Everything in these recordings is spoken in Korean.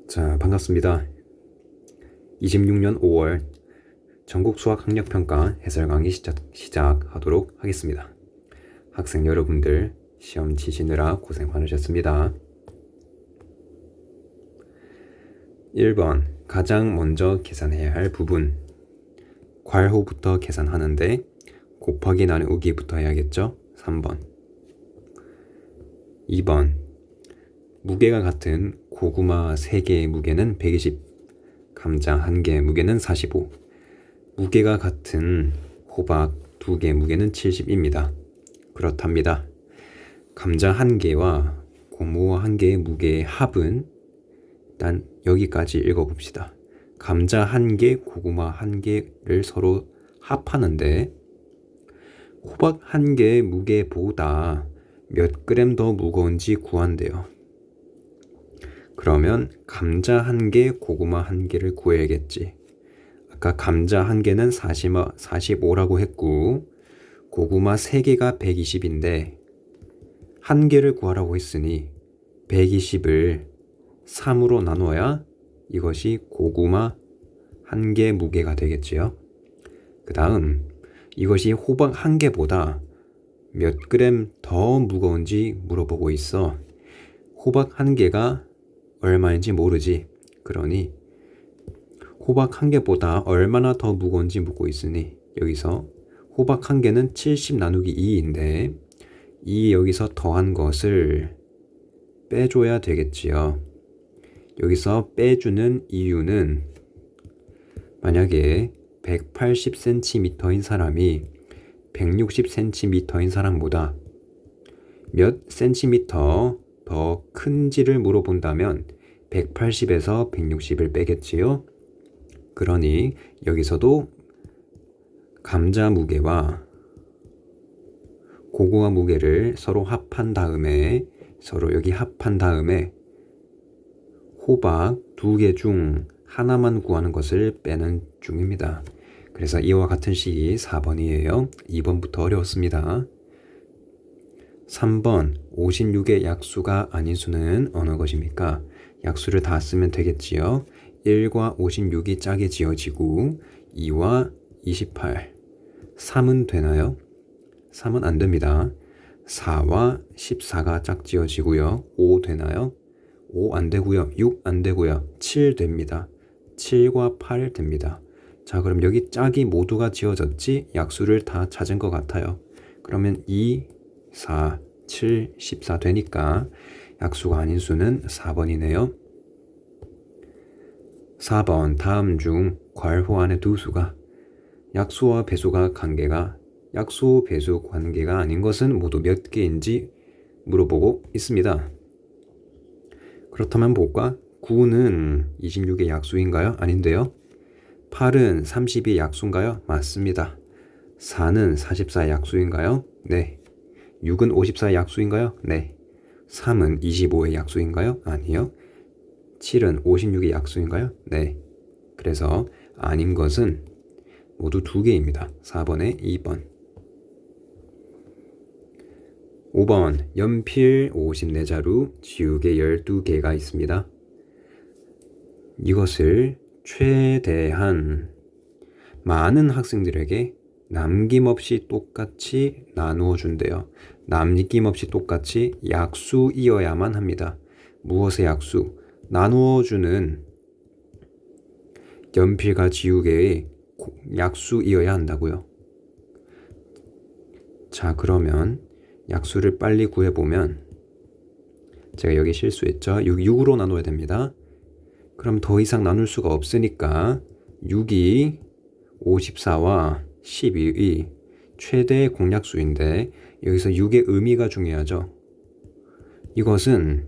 자, 반갑습니다. 26년 5월 전국 수학 학력 평가 해설 강의 시작하도록 하겠습니다. 학생 여러분들 시험 치시느라 고생 많으셨습니다. 1번 가장 먼저 계산해야 할 부분. 괄호부터 계산하는데 곱하기 나누기부터 해야겠죠? 3번. 2번 무게가 같은 고구마 3개의 무게는 120, 감자 1개의 무게는 45. 무게가 같은 호박 2개의 무게는 70입니다. 그렇답니다. 감자 1개와 고구마 1개의 무게의 합은 일단 여기까지 읽어봅시다. 감자 1개, 고구마 1개를 서로 합하는데 호박 1개의 무게보다 몇 그램 더 무거운지 구한대요. 그러면 감자 1개, 고구마 1개를 구해야겠지. 아까 감자 1개는 45라고 했고 고구마 3개가 120인데 1개를 구하라고 했으니 120을 3으로 나눠야 이것이 고구마 1개 무게가 되겠지요. 그 다음 이것이 호박 1개보다 몇 그램 더 무거운지 물어보고 있어. 호박 1개가 얼마인지 모르지. 그러니 호박 1개보다 얼마나 더 무거운지 묻고 있으니 여기서 호박 1개는 70 나누기 2인데 이 여기서 더한 것을 빼줘야 되겠지요. 여기서 빼주는 이유는 만약에 180cm인 사람이 160cm인 사람보다 몇 cm 더 큰지를 물어본다면 180에서 160을 빼겠지요. 그러니 여기서도 감자 무게와 고구마 무게를 서로 합한 다음에 호박 2개 중 하나만 구하는 것을 빼는 중입니다. 그래서 이와 같은 식이 4번이에요. 2번부터 어려웠습니다. 3번 56의 약수가 아닌 수는 어느 것입니까? 약수를 다 쓰면 되겠지요. 1과 56이 짝이 지어지고 2와 28, 3은 되나요? 3은 안 됩니다. 4와 14가 짝 지어지고요. 5 되나요? 5 안 되고요. 6 안 되고요. 7 됩니다. 7과 8 됩니다. 자, 그럼 여기 짝이 모두가 지어졌지? 약수를 다 찾은 것 같아요. 그러면 2, 4, 7, 14 되니까 약수가 아닌 수는 4번이네요. 4번 다음 중 괄호 안에 두 수가 약수와 배수가 관계가 약수 배수 관계가 아닌 것은 모두 몇 개인지 물어보고 있습니다. 그렇다면 볼까? 9는 26의 약수인가요? 아닌데요. 8은 30의 약수인가요? 맞습니다. 4는 44의 약수인가요? 네. 6은 54의 약수인가요? 네. 3은 25의 약수인가요? 아니요. 7은 56의 약수인가요? 네. 그래서 아닌 것은 모두 2개입니다. 4번에 2번. 5번 연필 54자루, 지우개 12개가 있습니다. 이것을 최대한 많은 학생들에게 남김없이 똑같이 나누어 준대요. 남김없이 똑같이 약수이어야만 합니다. 무엇의 약수? 나누어 주는 연필과 지우개의 약수이어야 한다고요. 자, 그러면 약수를 빨리 구해보면 제가 여기 실수했죠. 6으로 나눠야 됩니다. 그럼 더 이상 나눌 수가 없으니까 6이 54와 12의 최대 공약수인데 여기서 6의 의미가 중요하죠. 이것은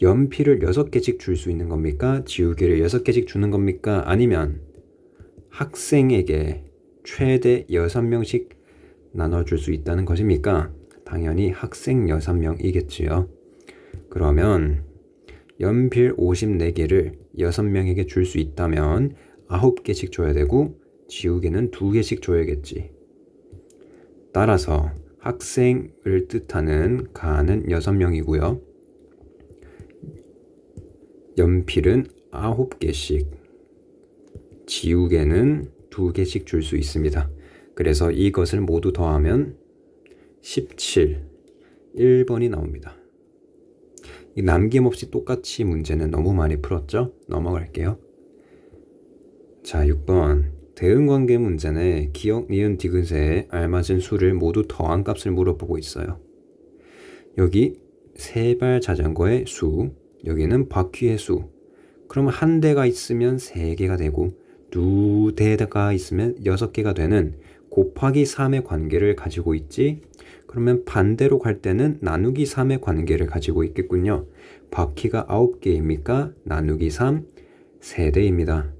연필을 6개씩 줄 수 있는 겁니까? 지우개를 6개씩 주는 겁니까? 아니면 학생에게 최대 6명씩 나눠줄 수 있다는 것입니까? 당연히 학생 6명이겠지요. 그러면 연필 54개를 6명에게 줄 수 있다면 9개씩 줘야 되고 지우개는 2개씩 줘야겠지. 따라서 학생을 뜻하는 가는 6명이고요. 연필은 9개씩, 지우개는 2개씩 줄 수 있습니다. 그래서 이것을 모두 더하면 17, 1번이 나옵니다. 남김없이 똑같이 문제는 너무 많이 풀었죠? 넘어갈게요. 자, 6번. 대응관계 문제는 기역, 니은, 디귿에 알맞은 수를 모두 더한 값을 물어보고 있어요. 여기 세발 자전거의 수, 여기는 바퀴의 수. 그럼 한 대가 있으면 3개가 되고 2대가 있으면 6개가 되는 곱하기 3의 관계를 가지고 있지. 그러면 반대로 갈 때는 나누기 3의 관계를 가지고 있겠군요. 바퀴가 9개입니까? 나누기 3, 3대입니다.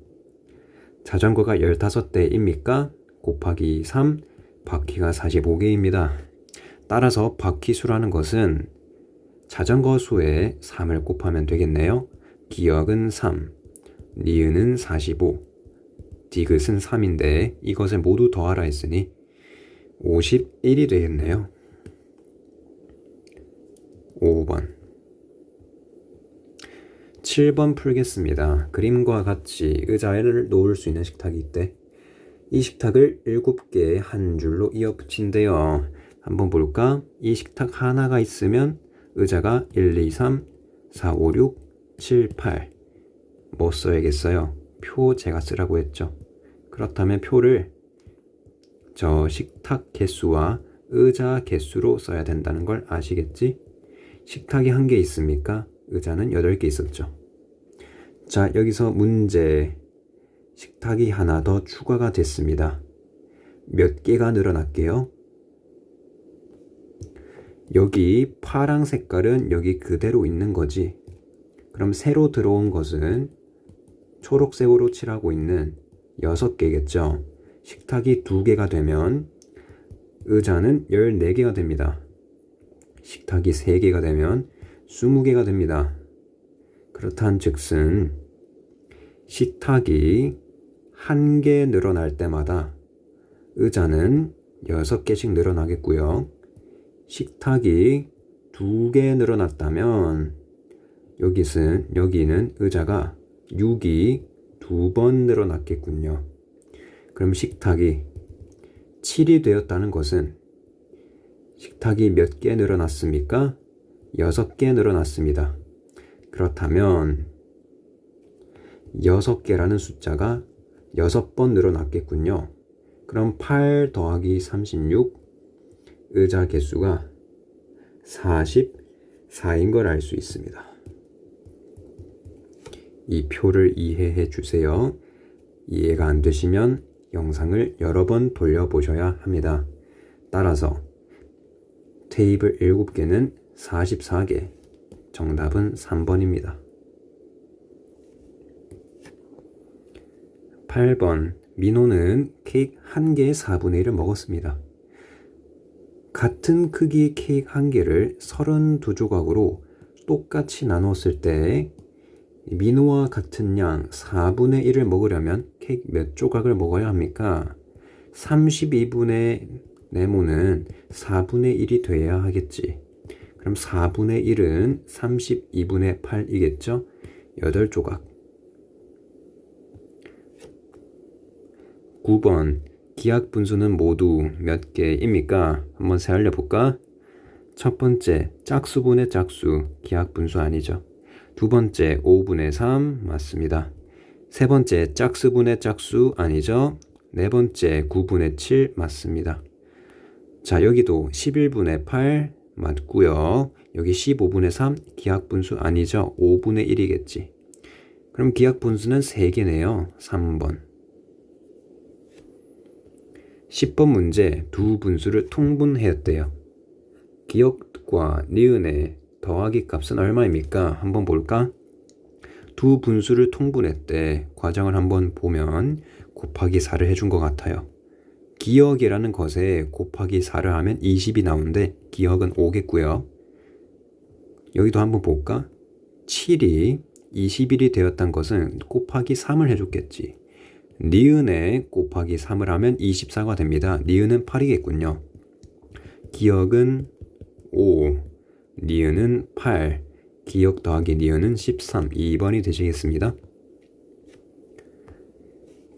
자전거가 15대입니까? 곱하기 3, 바퀴가 45개입니다. 따라서 바퀴 수라는 것은 자전거 수에 3을 곱하면 되겠네요. 기역은 3, 니은은 45, 디귿은 3인데 이것을 모두 더하라 했으니 51이 되겠네요. 5번. 7번 풀겠습니다. 그림과 같이 의자를 놓을 수 있는 식탁이 있대. 이 식탁을 7개 한 줄로 이어 붙인대요. 한번 볼까? 이 식탁 하나가 있으면 의자가 1, 2, 3, 4, 5, 6, 7, 8. 뭐 써야겠어요? 표 제가 쓰라고 했죠. 그렇다면 표를 저 식탁 개수와 의자 개수로 써야 된다는 걸 아시겠지? 식탁이 1개 있습니까? 의자는 8개 있었죠. 자, 여기서 문제. 식탁이 하나 더 추가가 됐습니다. 몇 개가 늘어날게요? 여기 파랑 색깔은 여기 그대로 있는 거지. 그럼 새로 들어온 것은 초록색으로 칠하고 있는 6개겠죠. 식탁이 2개가 되면 의자는 14개가 됩니다. 식탁이 3개가 되면 20개가 됩니다. 그렇다는 즉슨 식탁이 1개 늘어날 때마다 의자는 6개씩 늘어나겠고요. 식탁이 2개 늘어났다면 여기는 의자가 6이 2번 늘어났겠군요. 그럼 식탁이 7이 되었다는 것은 식탁이 몇 개 늘어났습니까? 6개 늘어났습니다. 그렇다면 6개라는 숫자가 6번 늘어났겠군요. 그럼 8 더하기 36, 의자 개수가 44인 걸 알 수 있습니다. 이 표를 이해해 주세요. 이해가 안 되시면 영상을 여러 번 돌려보셔야 합니다. 따라서 테이블 7개는 44개. 정답은 3번입니다. 8번. 민호는 케이크 1개의 4분의 1을 먹었습니다. 같은 크기의 케이크 1개를 32조각으로 똑같이 나눴을 때 민호와 같은 양 4분의 1을 먹으려면 케이크 몇 조각을 먹어야 합니까? 32분의 네모는 4분의 1이 돼야 하겠지. 그럼 4분의 1은 32분의 8이겠죠? 8조각. 9번. 기하 분수는 모두 몇 개입니까? 한번 세알려 볼까? 첫 번째, 짝수분의 짝수, 기하 분수 아니죠. 두 번째, 5분의 3 맞습니다. 세 번째, 짝수분의 짝수 아니죠. 네 번째, 9분의 7 맞습니다. 자, 여기도 11분의 8 맞고요. 여기 15분의 3 기하분수 아니죠. 5분의 1이겠지. 그럼 기하분수는 3개네요. 3번. 10번 문제 두 분수를 통분했대요. 기역과 니은의 더하기 값은 얼마입니까? 한번 볼까? 두 분수를 통분했대. 과정을 한번 보면 곱하기 4를 해준 것 같아요. 기역이라는 것에 곱하기 4를 하면 20이 나오는데 기역은 5겠고요. 여기도 한번 볼까? 7이 21이 되었다는 것은 곱하기 3을 해줬겠지. 니은에 곱하기 3을 하면 24가 됩니다. 니은은 8이겠군요. 기역은 5, 니은은 8, 기역 더하기 니은은 13, 2번이 되시겠습니다.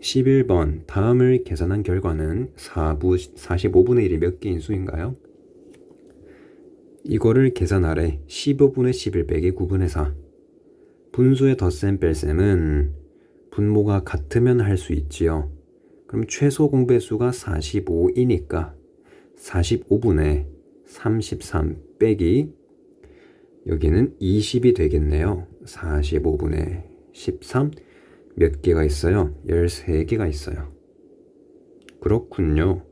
11번, 다음을 계산한 결과는 45분의 1이 몇 개인 수인가요? 이거를 계산하래. 15분의 11 빼기 9분의 4. 분수의 덧셈 뺄셈은 분모가 같으면 할 수 있지요. 그럼 최소 공배수가 45이니까 45분의 33 빼기 여기는 20이 되겠네요. 45분의 13 몇 개가 있어요? 13개가 있어요. 그렇군요.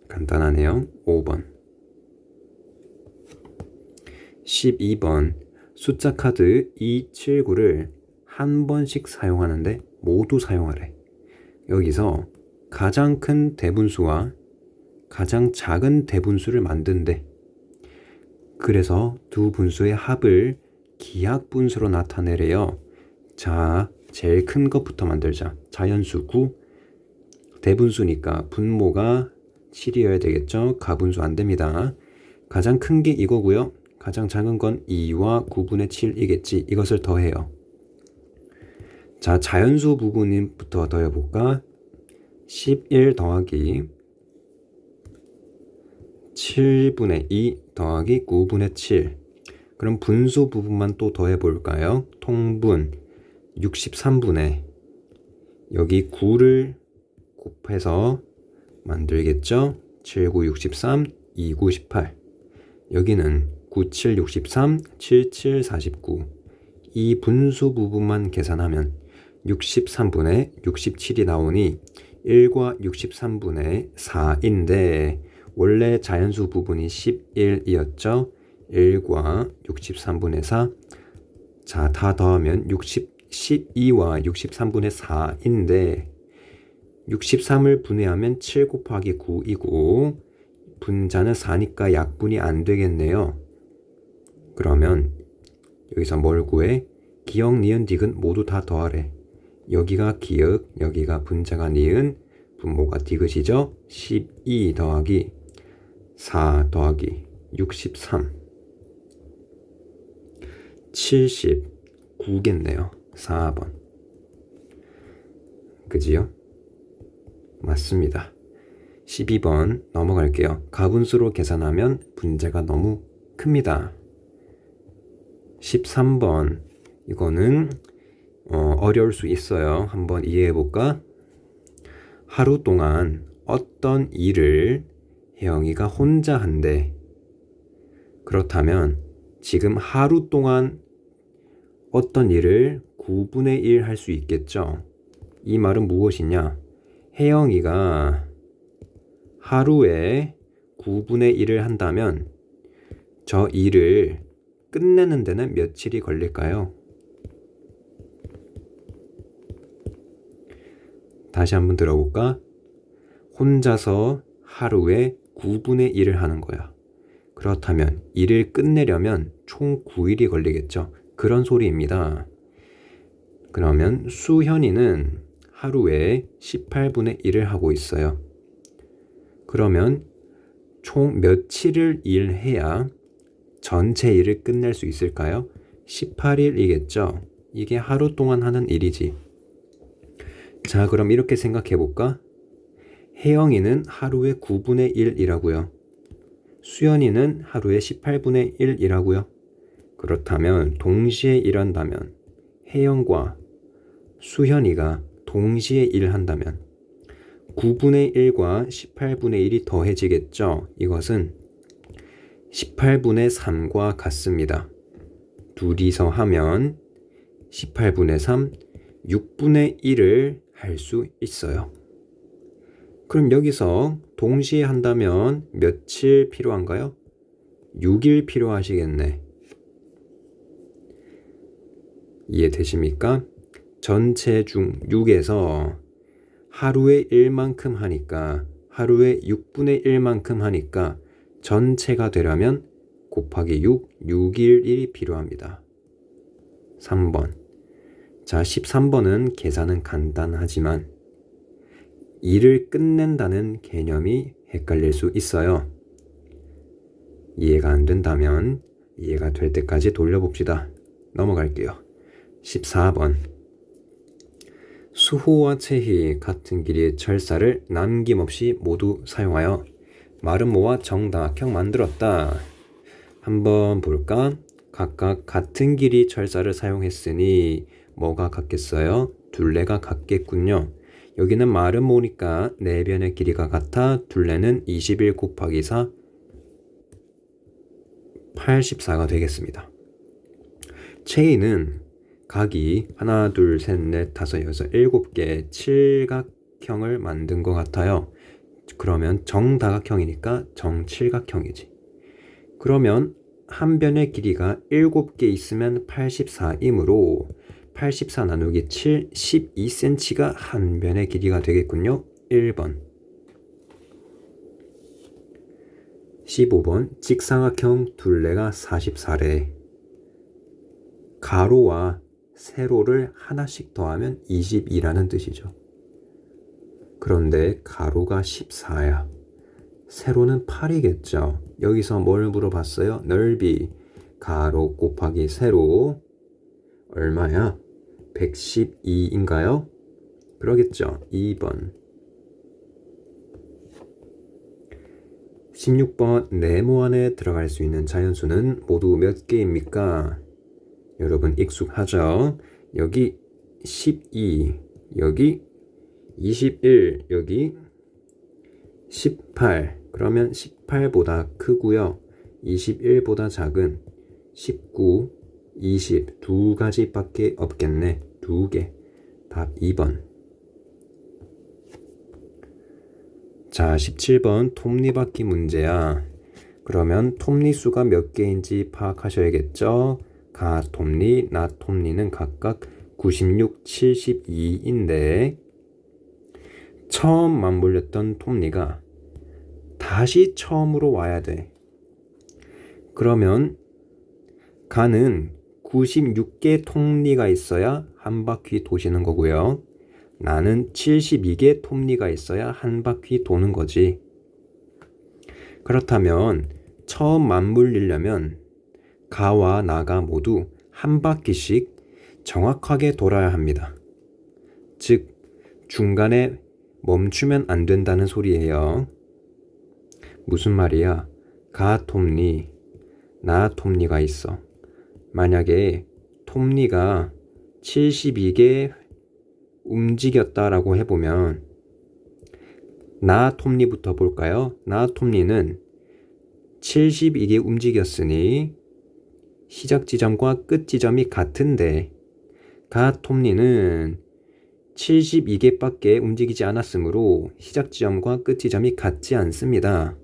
간단하네요. 5번. 12번. 숫자 카드 279를 한 번씩 사용하는데 모두 사용하래. 여기서 가장 큰 대분수와 가장 작은 대분수를 만든대. 그래서 두 분수의 합을 기하분수로 나타내래요. 자, 제일 큰 것부터 만들자. 자연수 9. 대분수니까 분모가 7이어야 되겠죠. 가분수 안 됩니다. 가장 큰 게 이거고요. 가장 작은 건 2와 9분의 7이겠지. 이것을 더해요. 자, 자연수 부분부터 더해볼까? 11 더하기 7분의 2 더하기 9분의 7. 그럼 분수 부분만 또 더해볼까요? 통분 63분의 여기 9를 곱해서 만들겠죠? 7, 9, 63, 2, 9, 18. 여기는 9, 7, 63, 7, 7, 49. 이 분수 부분만 계산하면 63분의 67이 나오니 1과 63분의 4인데 원래 자연수 부분이 11이었죠. 1과 63분의 4. 자, 다 더하면 12와 63분의 4인데 63을 분해하면 7 곱하기 9이고 분자는 4니까 약분이 안 되겠네요. 그러면 여기서 뭘 구해? 기역, 니은, 디귿 모두 다 더하래. 여기가 기역, 여기가 분자가 니은, 분모가 디귿이죠. 12 더하기 4 더하기 63 79겠네요. 4번. 그지요? 맞습니다. 12번 넘어갈게요. 가분수로 계산하면 분자가 너무 큽니다. 13번 이거는 어려울 수 있어요. 한번 이해해 볼까? 하루 동안 어떤 일을 혜영이가 혼자 한대. 그렇다면 지금 하루 동안 어떤 일을 9분의 1 할 수 있겠죠? 이 말은 무엇이냐? 혜영이가 하루에 9분의 1을 한다면 저 일을 끝내는 데는 며칠이 걸릴까요? 다시 한번 들어볼까? 혼자서 하루에 9분의 1을 하는 거야. 그렇다면 일을 끝내려면 총 9일이 걸리겠죠. 그런 소리입니다. 그러면 수현이는 하루에 18분의 1을 하고 있어요. 그러면 총 며칠을 일해야 전체 일을 끝낼 수 있을까요? 18일이겠죠. 이게 하루 동안 하는 일이지. 자, 그럼 이렇게 생각해 볼까? 혜영이는 하루에 9분의 1이라고요. 수연이는 하루에 18분의 1이라고요. 그렇다면 동시에 일한다면 혜영과 수현이가 동시에 일한다면 9분의 1과 18분의 1이 더해지겠죠. 이것은 18분의 3과 같습니다. 둘이서 하면 18분의 3, 6분의 1을 할 수 있어요. 그럼 여기서 동시에 한다면 며칠 필요한가요? 6일 필요하시겠네. 이해되십니까? 전체 중 6에서 하루에 1만큼 하니까 하루에 6분의 1만큼 하니까 전체가 되려면 곱하기 6일이 필요합니다. 3번. 자, 13번은 계산은 간단하지만 일을 끝낸다는 개념이 헷갈릴 수 있어요. 이해가 안 된다면 이해가 될 때까지 돌려봅시다. 넘어갈게요. 14번. 수호와 채희 같은 길이의 철사를 남김없이 모두 사용하여 마름모와 정다각형 만들었다. 한번 볼까? 각각 같은 길이 철사를 사용했으니 뭐가 같겠어요? 둘레가 같겠군요. 여기는 마름모니까 네 변의 길이가 같아 둘레는 21 곱하기 4 84가 되겠습니다. 채희는 각이 하나, 둘, 셋, 넷, 다섯, 여섯, 7개 칠각형을 만든 것 같아요. 그러면 정다각형이니까 정칠각형이지. 그러면 한 변의 길이가 7개 있으면 84이므로 84 나누기 7, 12cm가 한 변의 길이가 되겠군요. 1번. 15번. 직사각형 둘레가 44래. 가로와 세로를 하나씩 더하면 22라는 뜻이죠. 그런데 가로가 14야. 세로는 8이겠죠. 여기서 뭘 물어봤어요? 넓이. 가로 곱하기 세로 얼마야? 112인가요? 그러겠죠. 2번. 16번. 네모 안에 들어갈 수 있는 자연수는 모두 몇 개입니까? 여러분 익숙하죠? 여기 12, 여기 21, 여기 18. 그러면 18보다 크고요. 21보다 작은 19, 20 두 가지밖에 없겠네. 두 개. 답 2번. 자, 17번 톱니바퀴 문제야. 그러면 톱니수가 몇 개인지 파악하셔야겠죠? 가 톱니, 나 톱니는 각각 96, 72인데 처음 맞물렸던 톱니가 다시 처음으로 와야 돼. 그러면 가는 96개 톱니가 있어야 한 바퀴 도시는 거고요. 나는 72개 톱니가 있어야 한 바퀴 도는 거지. 그렇다면 처음 맞물리려면 가와 나가 모두 한 바퀴씩 정확하게 돌아야 합니다. 즉 중간에 멈추면 안 된다는 소리예요. 무슨 말이야? 가 톱니, 나 톱니가 있어. 만약에 톱니가 72개 움직였다라고 해보면 나 톱니부터 볼까요? 나 톱니는 72개 움직였으니 시작 지점과 끝 지점이 같은데 가 톱니는 72개밖에 움직이지 않았으므로 시작 지점과 끝 지점이 같지 않습니다.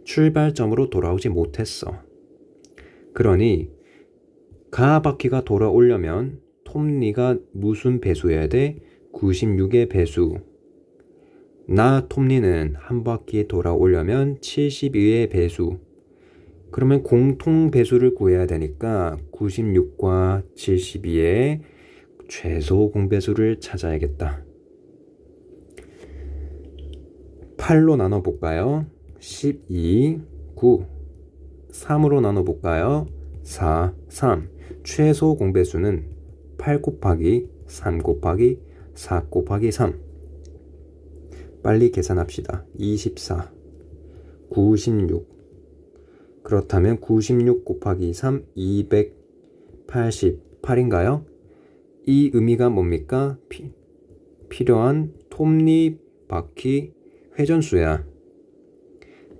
출발점으로 돌아오지 못했어. 그러니 가 바퀴가 돌아오려면 톱니가 무슨 배수여야 돼? 96의 배수. 나 톱니는 한 바퀴 돌아오려면 72의 배수. 그러면 공통 배수를 구해야 되니까 96과 72의 최소 공배수를 찾아야겠다. 8로 나눠볼까요? 12, 9. 3으로 나눠볼까요? 4, 3. 최소 공배수는 8 곱하기 3 곱하기 4 곱하기 3. 빨리 계산합시다. 24, 96. 그렇다면 96 곱하기 3, 288인가요? 이 의미가 뭡니까? 필요한 톱니바퀴 회전수야.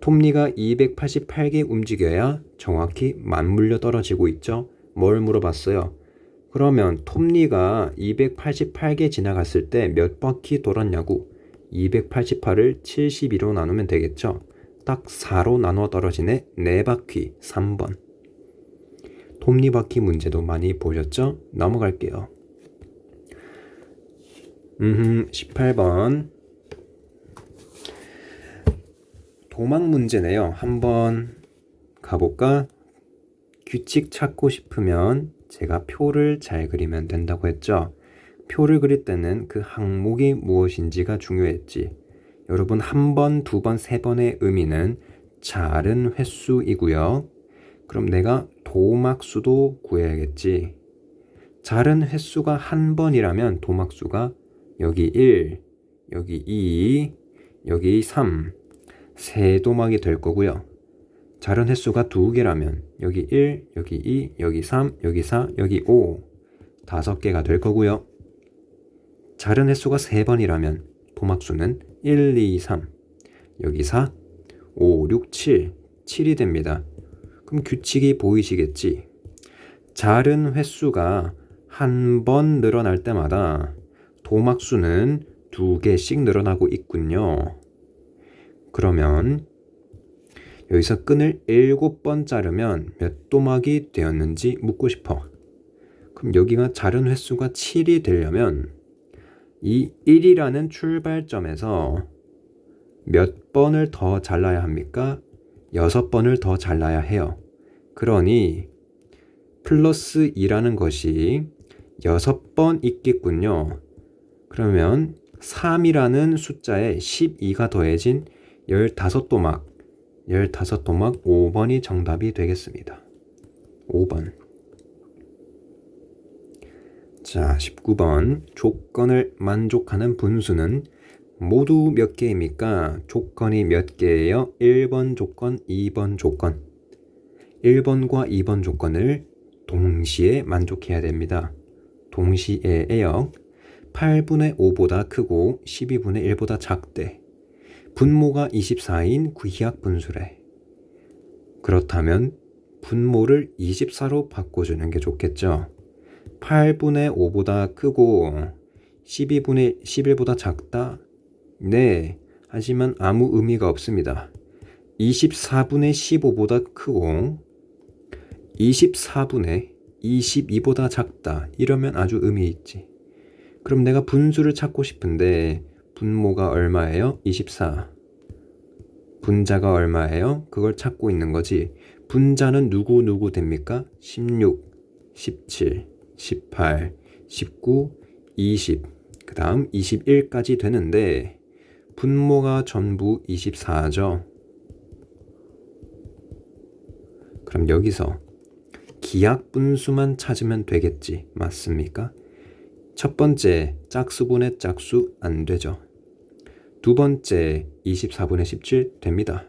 톱니가 288개 움직여야 정확히 맞물려 떨어지고 있죠. 뭘 물어봤어요? 그러면 톱니가 288개 지나갔을 때 몇 바퀴 돌았냐고. 288을 72로 나누면 되겠죠. 딱 4로 나눠 떨어지네. 4바퀴. 3번. 톱니바퀴 문제도 많이 보셨죠? 넘어갈게요. 18번 도막 문제네요. 한번 가볼까? 규칙 찾고 싶으면 제가 표를 잘 그리면 된다고 했죠. 표를 그릴 때는 그 항목이 무엇인지가 중요했지. 여러분 한 번, 두 번, 세 번의 의미는 자른 횟수이고요. 그럼 내가 도막수도 구해야겠지. 자른 횟수가 한 번이라면 도막수가 여기 1, 여기 2, 여기 3, 세 도막이 될 거고요. 자른 횟수가 두 개라면 여기 1, 여기 2, 여기 3, 여기 4, 여기 5, 다섯 개가 될 거고요. 자른 횟수가 세 번이라면 도막수는 1, 2, 3, 여기 4, 5, 6, 7, 7이 됩니다. 그럼 규칙이 보이시겠지? 자른 횟수가 한 번 늘어날 때마다 도막수는 두 개씩 늘어나고 있군요. 그러면 여기서 끈을 7번 자르면 몇 도막이 되었는지 묻고 싶어. 그럼 여기가 자른 횟수가 7이 되려면 이 1이라는 출발점에서 몇 번을 더 잘라야 합니까? 6번을 더 잘라야 해요. 그러니 플러스 2라는 것이 6번 있겠군요. 그러면 3이라는 숫자에 12가 더해진 15도막, 15도막 5번이 정답이 되겠습니다. 5번. 자, 19번. 조건을 만족하는 분수는 모두 몇 개입니까? 조건이 몇 개예요? 1번 조건, 2번 조건. 1번과 2번 조건을 동시에 만족해야 됩니다. 동시에예요. 8분의 5보다 크고 12분의 1보다 작대. 분모가 24인 구희학 분수래. 그렇다면 분모를 24로 바꿔주는 게 좋겠죠. 8분의 5보다 크고 12분의 11보다 작다? 네, 하지만 아무 의미가 없습니다. 24분의 15보다 크고 24분의 22보다 작다. 이러면 아주 의미 있지. 그럼 내가 분수를 찾고 싶은데 분모가 얼마예요? 24. 분자가 얼마예요? 그걸 찾고 있는 거지. 분자는 누구 됩니까? 16, 17, 18, 19, 20, 그 다음 21까지 되는데 분모가 전부 24죠. 그럼 여기서 기하분수만 찾으면 되겠지. 맞습니까? 첫 번째 짝수분의 짝수 안 되죠. 두 번째 24분의 17 됩니다.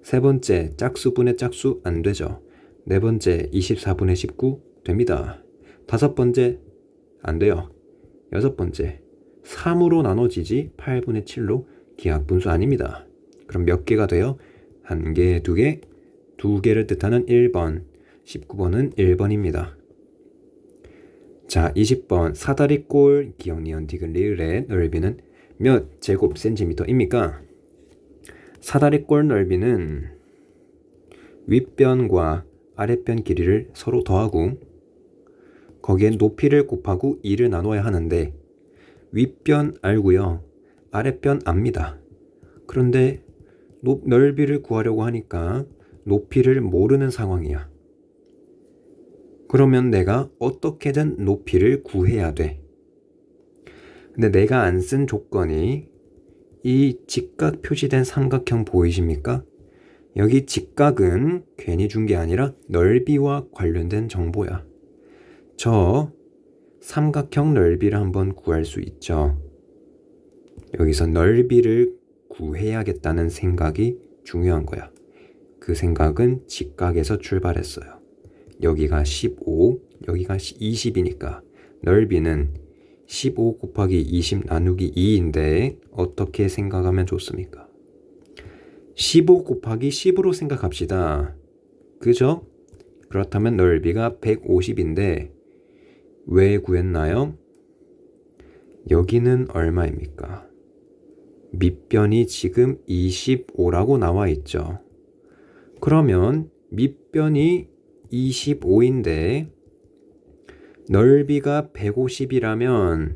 세 번째 짝수분의 짝수 안 되죠. 네 번째 24분의 19 됩니다. 다섯 번째 안 돼요. 여섯 번째 3으로 나눠지지 8분의 7로 기하분수 아닙니다. 그럼 몇 개가 돼요? 한 개, 두 개, 두 개를 뜻하는 1번, 19번은 1번입니다. 자, 20번 사다리꼴 기역니은 디귿 리을의 넓이는 몇 제곱센티미터입니까? 사다리꼴 넓이는 윗변과 아랫변 길이를 서로 더하고 거기에 높이를 곱하고 2를 나눠야 하는데 윗변 알고요. 아랫변 압니다. 그런데 넓이를 구하려고 하니까 높이를 모르는 상황이야. 그러면 내가 어떻게든 높이를 구해야 돼. 근데 내가 안 쓴 조건이 이 직각 표시된 삼각형 보이십니까? 여기 직각은 괜히 준 게 아니라 넓이와 관련된 정보야. 저 삼각형 넓이를 한번 구할 수 있죠. 여기서 넓이를 구해야겠다는 생각이 중요한 거야. 그 생각은 직각에서 출발했어요. 여기가 15, 여기가 20이니까 넓이는 15 곱하기 20 나누기 2인데 어떻게 생각하면 좋습니까? 15 곱하기 10으로 생각합시다. 그죠? 그렇다면 넓이가 150인데 왜 구했나요? 여기는 얼마입니까? 밑변이 지금 25라고 나와 있죠. 그러면 밑변이 25인데 넓이가 150이라면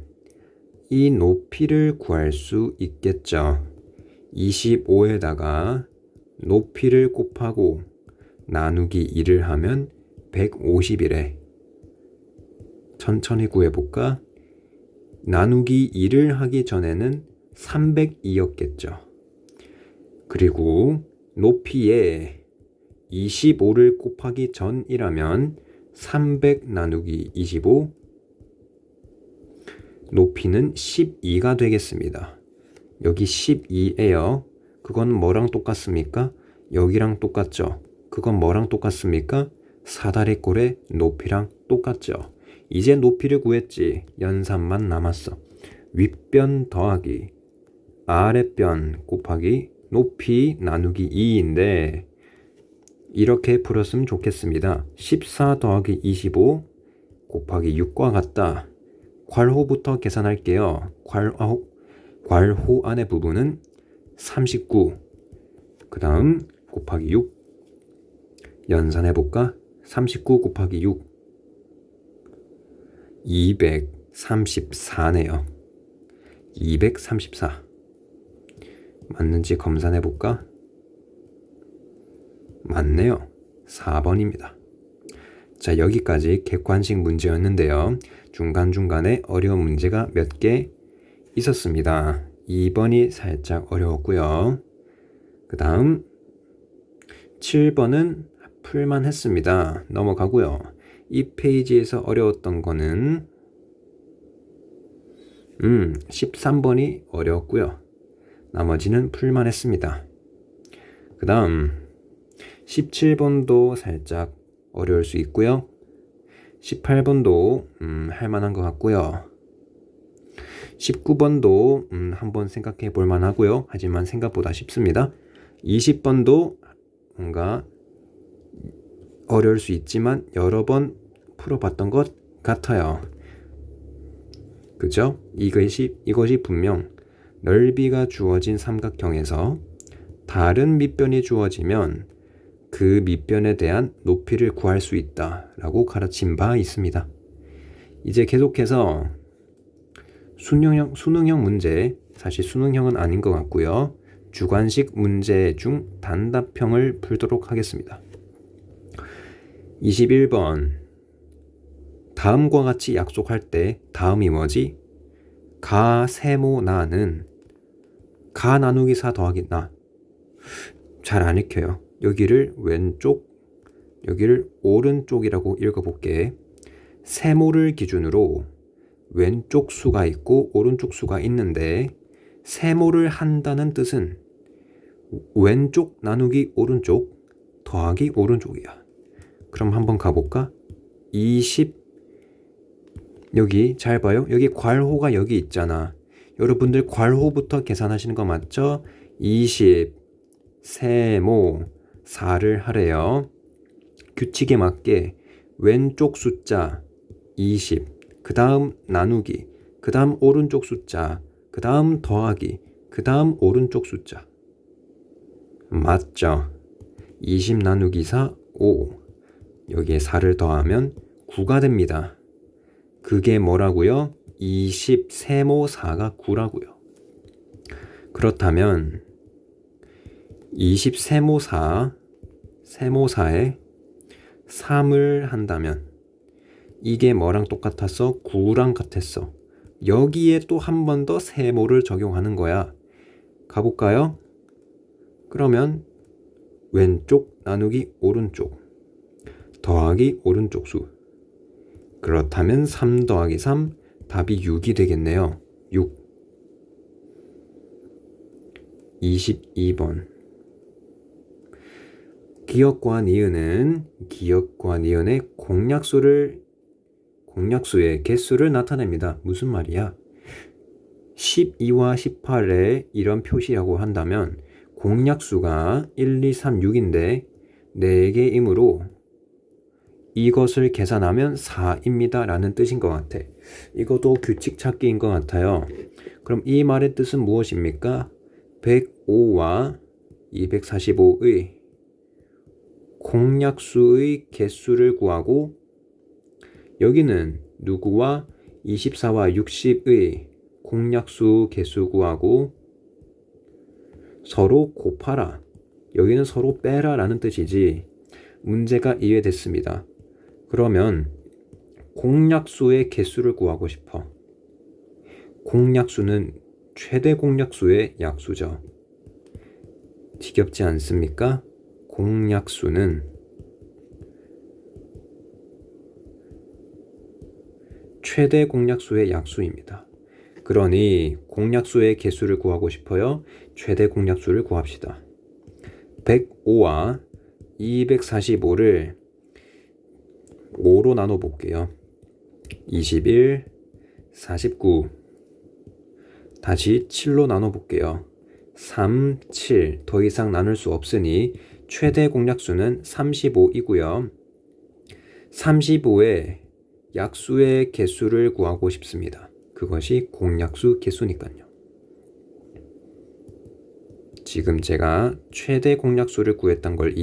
이 높이를 구할 수 있겠죠. 25에다가 높이를 곱하고 나누기 2를 하면 150이래. 천천히 구해볼까? 나누기 2를 하기 전에는 302였겠죠. 그리고 높이에 25를 곱하기 전이라면 300 나누기 25 높이는 12가 되겠습니다. 여기 12예요. 그건 뭐랑 똑같습니까? 여기랑 똑같죠. 그건 뭐랑 똑같습니까? 사다리꼴의 높이랑 똑같죠. 이제 높이를 구했지. 연산만 남았어. 윗변 더하기 아랫변 곱하기 높이 나누기 2인데 이렇게 풀었으면 좋겠습니다. 14 더하기 25 곱하기 6과 같다. 괄호부터 계산할게요. 괄호 안의 부분은 39. 그 다음 곱하기 6. 연산해볼까? 39 곱하기 6. 234네요. 234. 맞는지 검산해볼까? 맞네요. 4번입니다. 자, 여기까지 객관식 문제였는데요. 중간중간에 어려운 문제가 몇 개 있었습니다. 2번이 살짝 어려웠고요. 그 다음 7번은 풀만 했습니다. 넘어가고요. 이 페이지에서 어려웠던 거는 13번이 어려웠고요. 나머지는 풀만 했습니다. 그 다음 17번도 살짝 어려울 수 있고요. 18번도 할만한 것 같고요. 19번도 한번 생각해 볼 만하고요. 하지만 생각보다 쉽습니다. 20번도 뭔가 어려울 수 있지만 여러 번 풀어봤던 것 같아요. 그죠? 이것이 분명 넓이가 주어진 삼각형에서 다른 밑변이 주어지면 그 밑변에 대한 높이를 구할 수 있다 라고 가르친 바 있습니다. 이제 계속해서 수능형 문제, 사실 수능형은 아닌 것 같고요. 주관식 문제 중 단답형을 풀도록 하겠습니다. 21번. 다음과 같이 약속할 때 다음이 뭐지? 가, 세모, 나는 가 나누기 4 더하기 나. 잘 안 읽혀요. 여기를 왼쪽, 여기를 오른쪽이라고 읽어볼게. 세모를 기준으로 왼쪽 수가 있고 오른쪽 수가 있는데 세모를 한다는 뜻은 왼쪽 나누기 오른쪽 더하기 오른쪽이야. 그럼 한번 가볼까? 20 여기 잘 봐요. 여기 괄호가 여기 있잖아. 여러분들 괄호부터 계산하시는 거 맞죠? 20 세모 4를 하래요. 규칙에 맞게 왼쪽 숫자 20, 그 다음 나누기, 그 다음 오른쪽 숫자, 그 다음 더하기, 그 다음 오른쪽 숫자. 맞죠? 20 나누기 4, 5. 여기에 4를 더하면 9가 됩니다. 그게 뭐라고요? 20 세모 4가 9라고요. 그렇다면 20 세모 4, 세모 4에 3을 한다면 이게 뭐랑 똑같았어? 9랑 같았어. 여기에 또 한 번 더 세모를 적용하는 거야. 가볼까요? 그러면 왼쪽 나누기 오른쪽 더하기 오른쪽 수. 그렇다면 3 더하기 3 답이 6이 되겠네요. 6. 22번. 기역과 니은은 기역과 니은의 공약수의 개수를 나타냅니다. 무슨 말이야? 12와 18에 이런 표시라고 한다면 공약수가 1, 2, 3, 6인데 4개이므로 이것을 계산하면 4입니다 라는 뜻인 것 같아. 이것도 규칙 찾기인 것 같아요. 그럼 이 말의 뜻은 무엇입니까? 105와 245의 공약수의 개수를 구하고 여기는 누구와 24와 60의 공약수 개수 구하고 서로 곱하라. 여기는 서로 빼라 라는 뜻이지. 문제가 이해됐습니다. 그러면 공약수의 개수를 구하고 싶어. 공약수는 최대 공약수의 약수죠. 지겹지 않습니까? 공약수는 최대 공약수의 약수입니다. 그러니 공약수의 개수를 구하고 싶어요. 최대 공약수를 구합시다. 105와 245를 5로 나눠 볼게요. 21, 49. 다시 7로 나눠 볼게요. 3, 7. 더 이상 나눌 수 없으니 최대 공약수는 35이고요. 35의 약수의 개수를 구하고 싶습니다. 그것이 공약수 개수니까요. 지금 제가 최대 공약수를 구했던 걸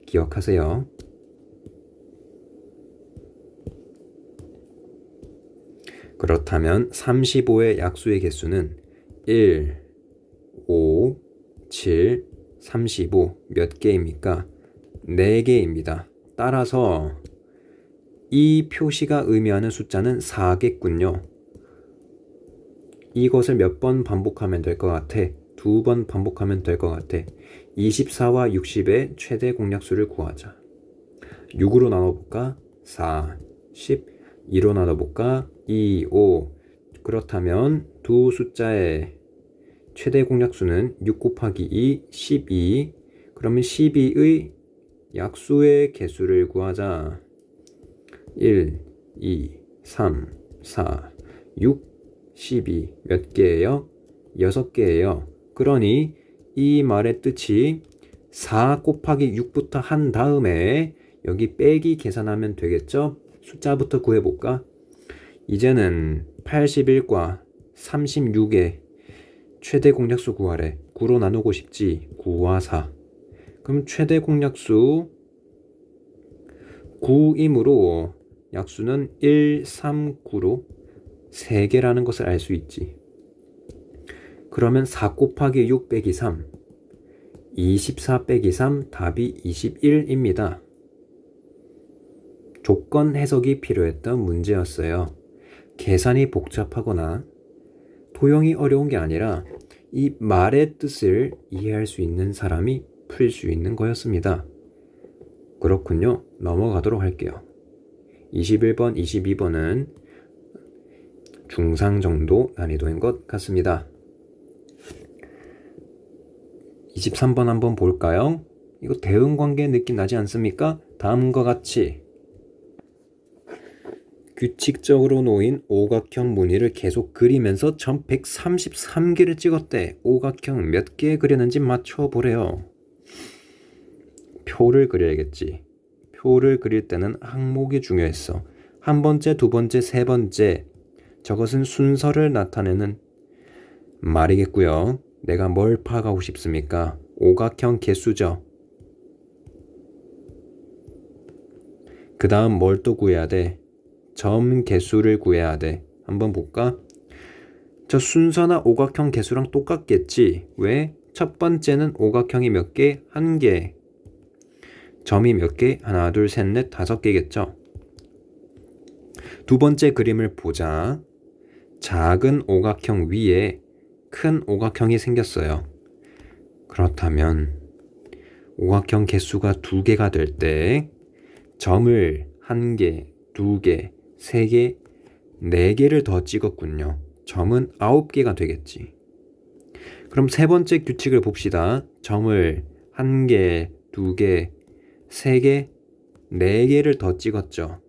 기억하세요. 그렇다면 35의 약수의 개수는 1, 5, 7, 35 몇 개입니까? 4개입니다. 따라서 이 표시가 의미하는 숫자는 4겠군요. 이것을 몇 번 반복하면 될 것 같아? 2번 반복하면 될 것 같아. 24와 60의 최대 공약수를 구하자. 6으로 나눠볼까? 4, 10. 2로 나눠볼까? 2, 5. 그렇다면 두 숫자의 최대 공약수는 6 곱하기 2, 12. 그러면 12의 약수의 개수를 구하자. 1, 2, 3, 4, 6, 12. 몇 개예요? 6개예요. 그러니 이 말의 뜻이 4 곱하기 6부터 한 다음에 여기 빼기 계산하면 되겠죠? 숫자부터 구해볼까? 이제는 81과 36의 최대 공약수 구하래. 9로 나누고 싶지. 9와 4. 그럼 최대 공약수 9이므로 약수는 1, 3, 9로 3개라는 것을 알 수 있지. 그러면 4 곱하기 6 빼기 3. 24 빼기 3 답이 21입니다. 조건 해석이 필요했던 문제였어요. 계산이 복잡하거나 도형이 어려운 게 아니라 이 말의 뜻을 이해할 수 있는 사람이 풀 수 있는 거였습니다. 그렇군요. 넘어가도록 할게요. 21번, 22번은 중상 정도 난이도인 것 같습니다. 23번 한번 볼까요? 이거 대응관계 느낌 나지 않습니까? 다음과 같이 규칙적으로 놓인 오각형 무늬를 계속 그리면서 점 133개를 찍었대. 오각형 몇 개 그렸는지 맞춰보래요. 표를 그려야겠지. 표를 그릴 때는 항목이 중요했어. 한 번째, 두 번째, 세 번째. 저것은 순서를 나타내는 말이겠고요. 내가 뭘 파악하고 싶습니까? 오각형 개수죠. 그 다음 뭘 또 구해야 돼? 점 개수를 구해야 돼. 한번 볼까? 저 순서나 오각형 개수랑 똑같겠지. 왜? 첫 번째는 오각형이 몇 개? 1개. 점이 몇 개? 하나, 둘, 셋, 넷, 5개겠죠. 두 번째 그림을 보자. 작은 오각형 위에 큰 오각형이 생겼어요. 그렇다면 오각형 개수가 2개가 될 때 점을 1개, 2개, 3개, 4개를 더 찍었군요. 점은 9개가 되겠지. 그럼 세 번째 규칙을 봅시다. 점을 1개, 2개, 3개, 4개를 더 찍었죠.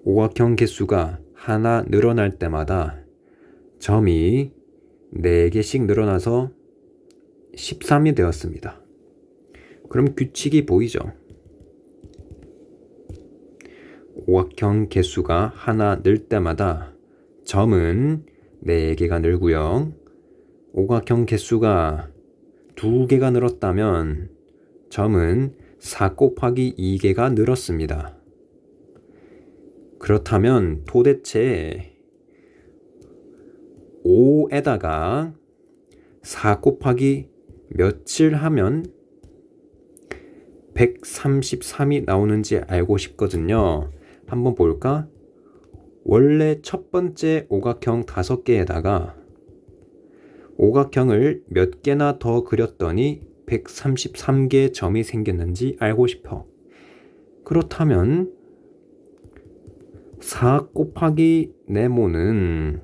오각형 개수가 하나 늘어날 때마다 점이 4개씩 늘어나서 13이 되었습니다. 그럼 규칙이 보이죠? 오각형 개수가 하나 늘 때마다 점은 4개가 늘고요. 오각형 개수가 2개가 늘었다면 점은 4 곱하기 2개가 늘었습니다. 그렇다면 도대체 5에다가 4 곱하기 몇을 하면 133이 나오는지 알고 싶거든요. 한번 볼까? 원래 첫 번째 오각형 5개에다가 오각형을 몇 개나 더 그렸더니 133개의 점이 생겼는지 알고 싶어. 그렇다면 4 곱하기 네모는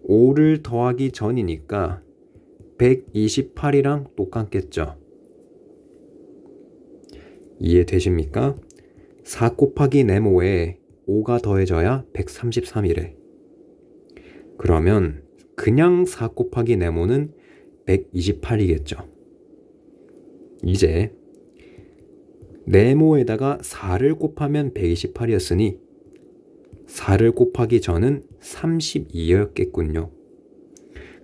5를 더하기 전이니까 128이랑 똑같겠죠. 이해되십니까? 4 곱하기 네모에 5가 더해져야 133이래. 그러면 그냥 4 곱하기 네모는 128이겠죠. 이제 네모에다가 4를 곱하면 128이었으니 4를 곱하기 전은 32였겠군요.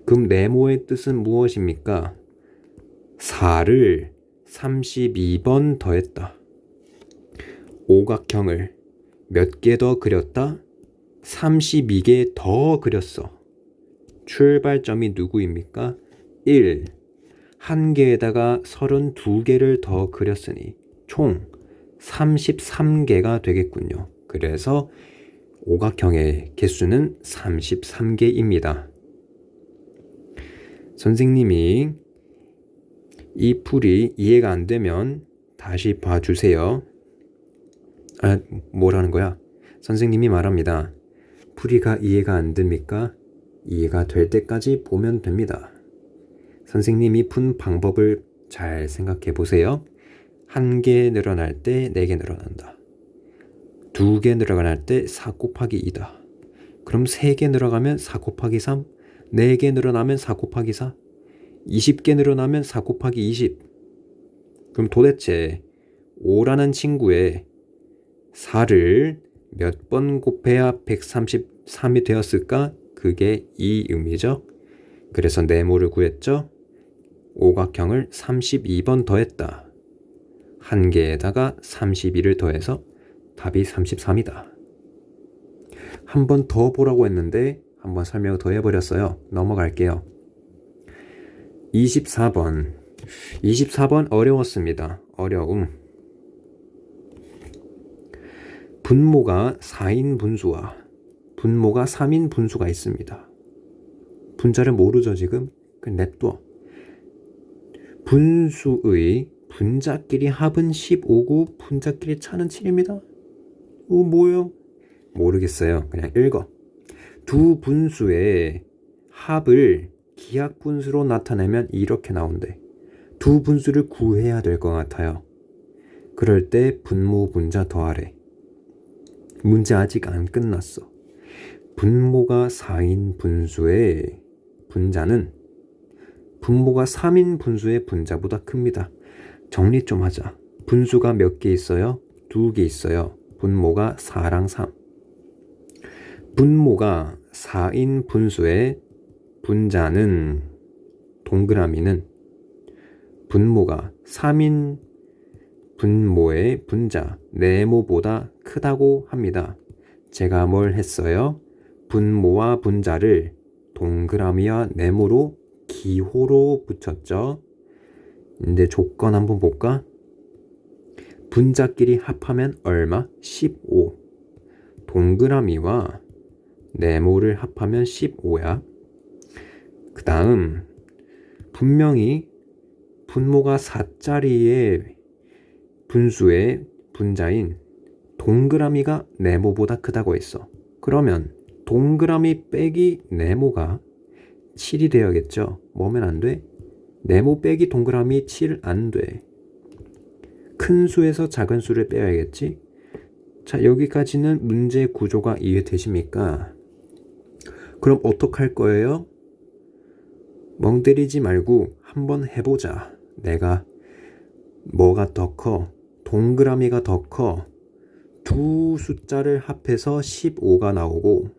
그럼 네모의 뜻은 무엇입니까? 4를 32번 더했다. 오각형을 몇 개 더 그렸다? 32개 더 그렸어. 출발점이 누구입니까? 1. 한 개에다가 32개를 더 그렸으니 총 33개가 되겠군요. 그래서 오각형의 개수는 33개입니다. 선생님이 이 풀이 이해가 안 되면 다시 봐주세요. 뭐라는 거야? 선생님이 말합니다. 풀이가 이해가 안 됩니까? 이해가 될 때까지 보면 됩니다. 선생님이 푼 방법을 잘 생각해 보세요. 1개 늘어날 때 4개 늘어난다. 2개 늘어날 때 4 곱하기 2다. 그럼 3개 늘어가면 4 곱하기 3, 4개 늘어나면 4 곱하기 4, 20개 늘어나면 4 곱하기 20. 그럼 도대체 5라는 친구의 4를 몇 번 곱해야 133이 되었을까? 그게 이 의미죠. 그래서 네모를 구했죠. 오각형을 32번 더했다. 한 개에다가 32를 더해서 답이 33이다. 한 번 더 보라고 했는데 한 번 설명을 더 해버렸어요. 넘어갈게요. 24번. 24번 어려웠습니다. 어려움. 분모가 4인 분수와 분모가 3인 분수가 있습니다. 분자를 모르죠 지금? 그냥 냅둬. 분수의 분자끼리 합은 15고 분자끼리 차는 7입니다. 뭐예요? 모르겠어요. 그냥 읽어. 두 분수의 합을 기하분수로 나타내면 이렇게 나온대. 두 분수를 구해야 될 것 같아요. 그럴 때 분모 분자 더하래. 문제 아직 안 끝났어. 분모가 4인 분수의 분자는 분모가 3인 분수의 분자보다 큽니다. 정리 좀 하자. 분수가 몇 개 있어요? 2개 있어요. 분모가 4랑 3. 분모가 4인 분수의 분자는 동그라미는 분모가 3인 분모의 분자 네모보다 크다고 합니다. 제가 뭘 했어요? 분모와 분자를 동그라미와 네모로 기호로 붙였죠. 이제 조건 한번 볼까? 분자끼리 합하면 얼마? 15. 동그라미와 네모를 합하면 15야. 그 다음 분명히 분모가 4짜리의 분수의 분자인 동그라미가 네모보다 크다고 했어. 그러면 동그라미 빼기 네모가 7이 되어야겠죠. 뭐면 안 돼? 네모 빼기 동그라미 7 안 돼. 큰 수에서 작은 수를 빼야겠지. 자, 여기까지는 문제 구조가 이해되십니까? 그럼 어떡할 거예요? 멍 때리지 말고 한번 해보자. 내가 뭐가 더 커? 동그라미가 더 커? 두 숫자를 합해서 15가 나오고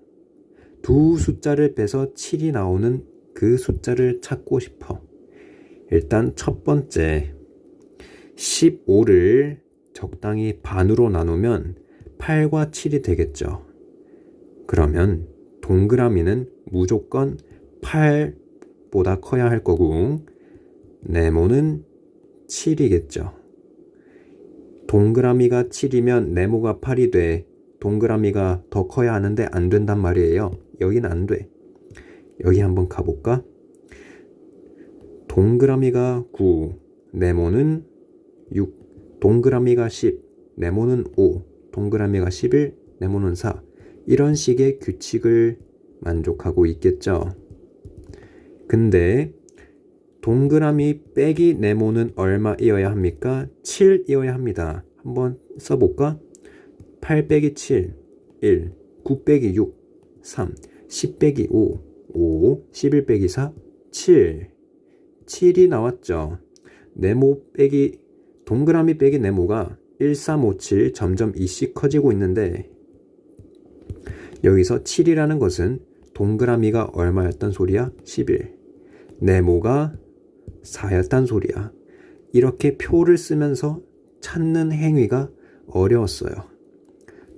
두 숫자를 빼서 7이 나오는 그 숫자를 찾고 싶어. 일단 첫 번째 15를 적당히 반으로 나누면 8과 7이 되겠죠. 그러면 동그라미는 무조건 8보다 커야 할 거고 네모는 7이겠죠. 동그라미가 7이면 네모가 8이 돼. 동그라미가 더 커야 하는데 안 된단 말이에요. 여기는 안 돼. 여기 한번 가볼까? 동그라미가 9, 네모는 6, 동그라미가 10, 네모는 5, 동그라미가 11, 네모는 4. 이런 식의 규칙을 만족하고 있겠죠. 근데 동그라미 빼기 네모는 얼마이어야 합니까? 7이어야 합니다. 한번 써볼까? 8 빼기 7, 1, 9 빼기 6, 3, 10 빼기 5, 5, 11 빼기 4, 7. 7이 나왔죠. 네모 빼기 동그라미 빼기 네모가 1, 3, 5, 7 점점 2씩 커지고 있는데 여기서 7이라는 것은 동그라미가 얼마였단 소리야? 11. 네모가 4였단 소리야. 이렇게 표를 쓰면서 찾는 행위가 어려웠어요.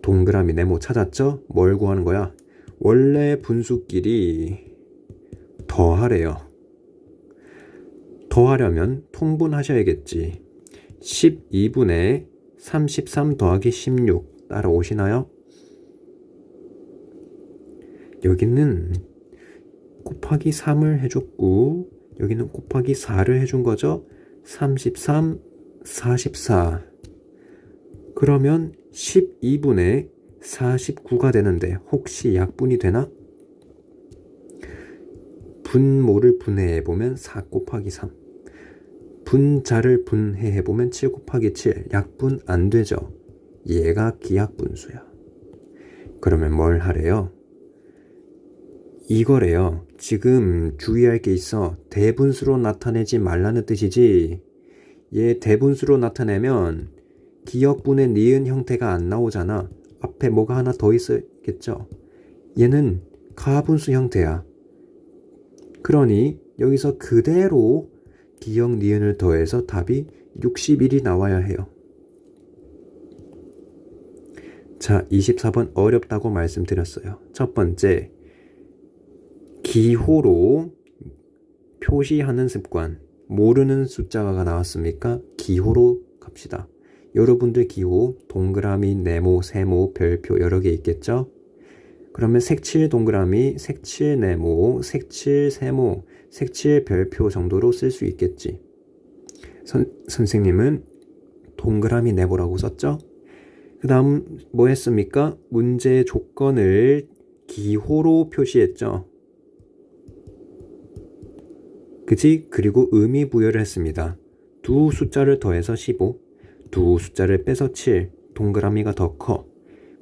동그라미 네모 찾았죠? 뭘 구하는 거야? 원래 분수끼리 더하래요. 더하려면 통분하셔야겠지. 12분의 33 더하기 16 따라오시나요? 여기는 곱하기 3을 해줬고 여기는 곱하기 4를 해준 거죠. 33, 44. 그러면 12분의 49가 되는데 혹시 약분이 되나? 분모를 분해해보면 4 곱하기 3. 분자를 분해해보면 7 곱하기 7. 약분 안 되죠. 얘가 기하분수야. 그러면 뭘 하래요? 이거래요. 지금 주의할 게 있어. 대분수로 나타내지 말라는 뜻이지. 얘 대분수로 나타내면 기역분의 니은 형태가 안 나오잖아. 앞에 뭐가 하나 더 있었겠죠. 얘는 가분수 형태야. 그러니 여기서 그대로 기역 니은을 더해서 답이 61이 나와야 해요. 자, 24번 어렵다고 말씀드렸어요. 첫 번째, 기호로 표시하는 습관. 모르는 숫자가 나왔습니까? 기호로 갑시다. 여러분들 기호 동그라미, 네모, 세모, 별표 여러 개 있겠죠? 그러면 색칠 동그라미, 색칠 네모, 색칠 세모, 색칠 별표 정도로 쓸 수 있겠지. 선생님은 동그라미 네모라고 썼죠? 그 다음 뭐 했습니까? 문제의 조건을 기호로 표시했죠. 그치? 그리고 의미 부여를 했습니다. 두 숫자를 더해서 15, 두 숫자를 빼서 7, 동그라미가 더 커.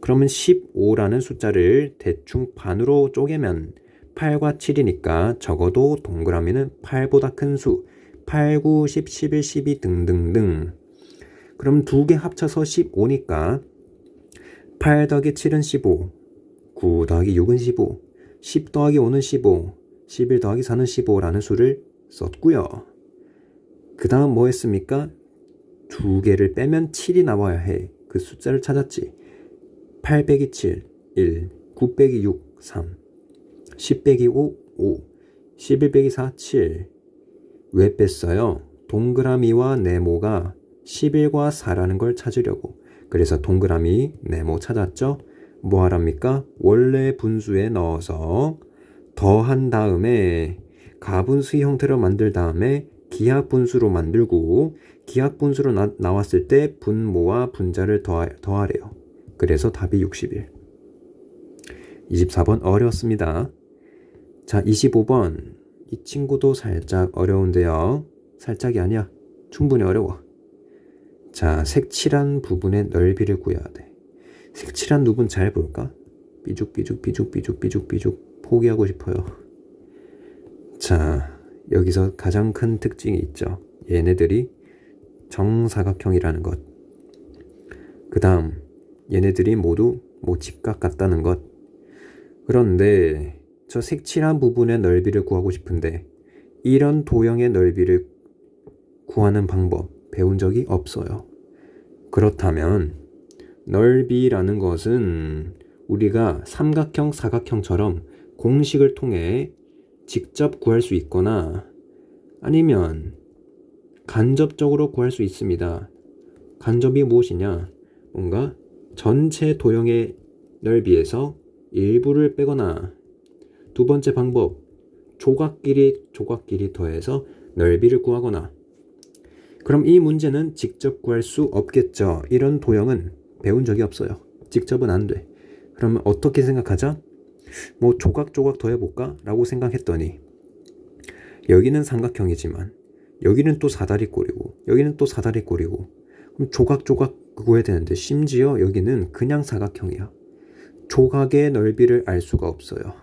그러면 15라는 숫자를 대충 반으로 쪼개면 8과 7이니까 적어도 동그라미는 8보다 큰 수, 8, 9, 10, 11, 12 등등등. 그럼 두 개 합쳐서 15니까 8 더하기 7은 15, 9 더하기 6은 15, 10 더하기 5는 15, 11 더하기 4는 15라는 수를 썼고요. 그 다음 뭐 했습니까? 두 개를 빼면 7이 나와야 해. 그 숫자를 찾았지. 8 빼기 7, 1, 9 빼기 6, 3, 10 빼기 5, 5, 11 빼기 4, 7. 왜 뺐어요? 동그라미와 네모가 11과 4라는 걸 찾으려고. 그래서 동그라미, 네모 찾았죠? 뭐 하랍니까? 원래 분수에 넣어서 더한 다음에 가분수 형태로 만들 다음에 기하분수로 만들고 기하분수로 나왔을 때 분모와 분자를 더하래요. 그래서 답이 61. 24번 어려웠습니다. 자, 25번. 이 친구도 살짝 어려운데요. 살짝이 아니야. 충분히 어려워. 자, 색칠한 부분의 넓이를 구해야 돼. 색칠한 부분 잘 볼까? 삐죽삐죽 포기하고 싶어요. 자, 여기서 가장 큰 특징이 있죠. 얘네들이 정사각형이라는 것. 그 다음 얘네들이 모두 직각 같다는 것. 그런데 저 색칠한 부분의 넓이를 구하고 싶은데 이런 도형의 넓이를 구하는 방법 배운 적이 없어요. 그렇다면 넓이라는 것은 우리가 삼각형, 사각형처럼 공식을 통해 직접 구할 수 있거나 아니면 간접적으로 구할 수 있습니다. 간접이 무엇이냐? 뭔가 전체 도형의 넓이에서 일부를 빼거나 두 번째 방법, 조각끼리 더해서 넓이를 구하거나 그럼 이 문제는 직접 구할 수 없겠죠. 이런 도형은 배운 적이 없어요. 직접은 안 돼. 그러면 어떻게 생각하자? 뭐 조각조각 더해볼까? 라고 생각했더니 여기는 삼각형이지만 여기는 또 사다리꼴이고 여기는 또 사다리꼴이고 그럼 조각조각 구해야 되는데 심지어 여기는 그냥 사각형이야. 조각의 넓이를 알 수가 없어요.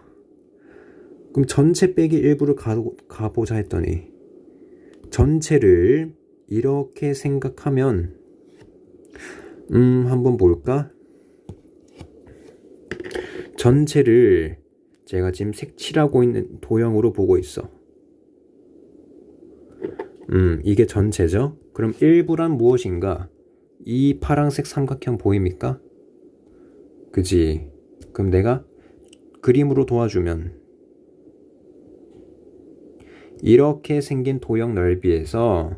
그럼 전체 빼기 일부를 가보자 했더니 전체를 이렇게 생각하면 한번 볼까? 전체를 제가 지금 색칠하고 있는 도형으로 보고 있어. 이게 전체죠? 그럼 일부란 무엇인가? 이 파란색 삼각형 보입니까? 그지? 그럼 내가 그림으로 도와주면 이렇게 생긴 도형 넓이에서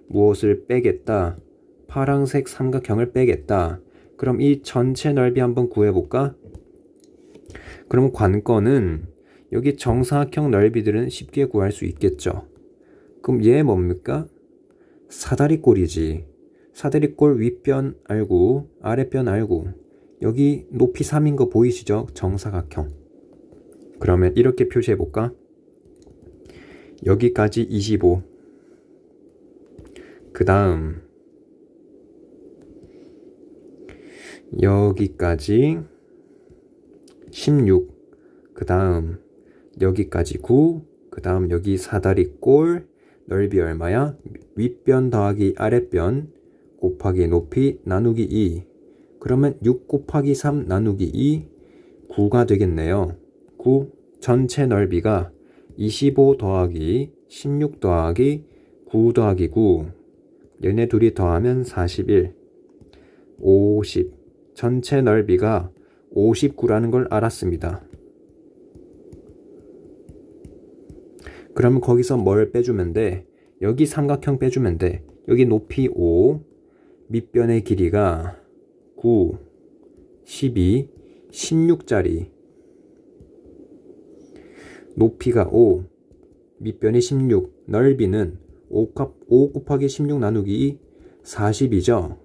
무엇을 빼겠다? 파란색 삼각형을 빼겠다. 그럼 이 전체 넓이 한번 구해볼까? 그럼 관건은 여기 정사각형 넓이들은 쉽게 구할 수 있겠죠. 그럼 얘 뭡니까? 사다리꼴이지. 사다리꼴 윗변 알고 아랫변 알고 여기 높이 3인 거 보이시죠? 정사각형. 그러면 이렇게 표시해볼까? 여기까지 25. 그 다음 여기까지 16. 그 다음 여기까지 9. 그 다음 여기 사다리꼴 넓이 얼마야? 윗변 더하기 아랫변 곱하기 높이 나누기 2. 그러면 6 곱하기 3 나누기 2 9가 되겠네요. 9 전체 넓이가 25 더하기 16 더하기 9 더하기 9 얘네 둘이 더하면 41 50 전체 넓이가 59라는 걸 알았습니다. 그러면 거기서 뭘 빼주면 돼? 여기 삼각형 빼주면 돼. 여기 높이 5 밑변의 길이가 9 12 16짜리 높이가 5 밑변이 16 넓이는 5 곱하기 16 나누기 2 40이죠.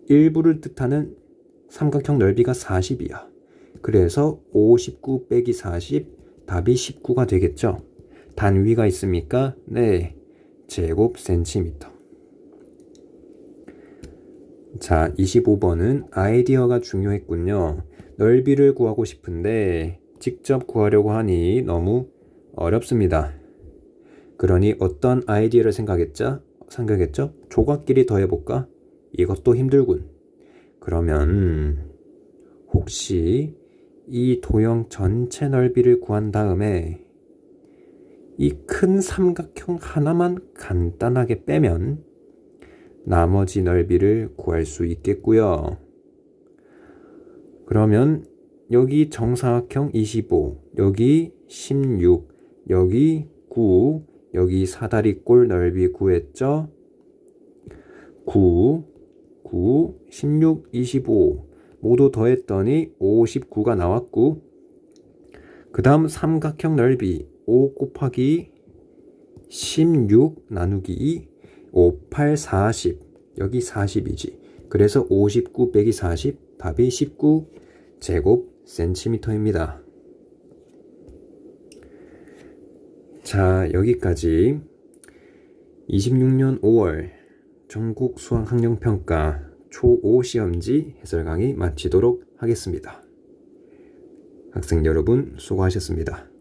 일부를 뜻하는 삼각형 넓이가 40이야. 그래서 59 빼기 40 답이 19가 되겠죠. 단위가 있습니까? 네, 제곱 센티미터. 자, 25번은 아이디어가 중요했군요. 넓이를 구하고 싶은데 직접 구하려고 하니 너무 어렵습니다. 그러니 어떤 아이디어를 생각했죠? 조각끼리 더해볼까? 이것도 힘들군. 그러면 혹시 이 도형 전체 넓이를 구한 다음에 이 큰 삼각형 하나만 간단하게 빼면 나머지 넓이를 구할 수 있겠고요. 그러면 여기 정사각형 25, 여기 16, 여기 9, 여기 사다리꼴 넓이 구했죠? 9, 16, 25 모두 더했더니 59가 나왔고 그 다음 삼각형 넓이 5 곱하기 16 나누기 2 5, 8, 40 여기 40이지. 그래서 59 빼기 40 답이 19 제곱 센티미터입니다. 자, 여기까지 26년 5월 전국 수학학력평가 초5 시험지 해설 강의 마치도록 하겠습니다. 학생 여러분 수고하셨습니다.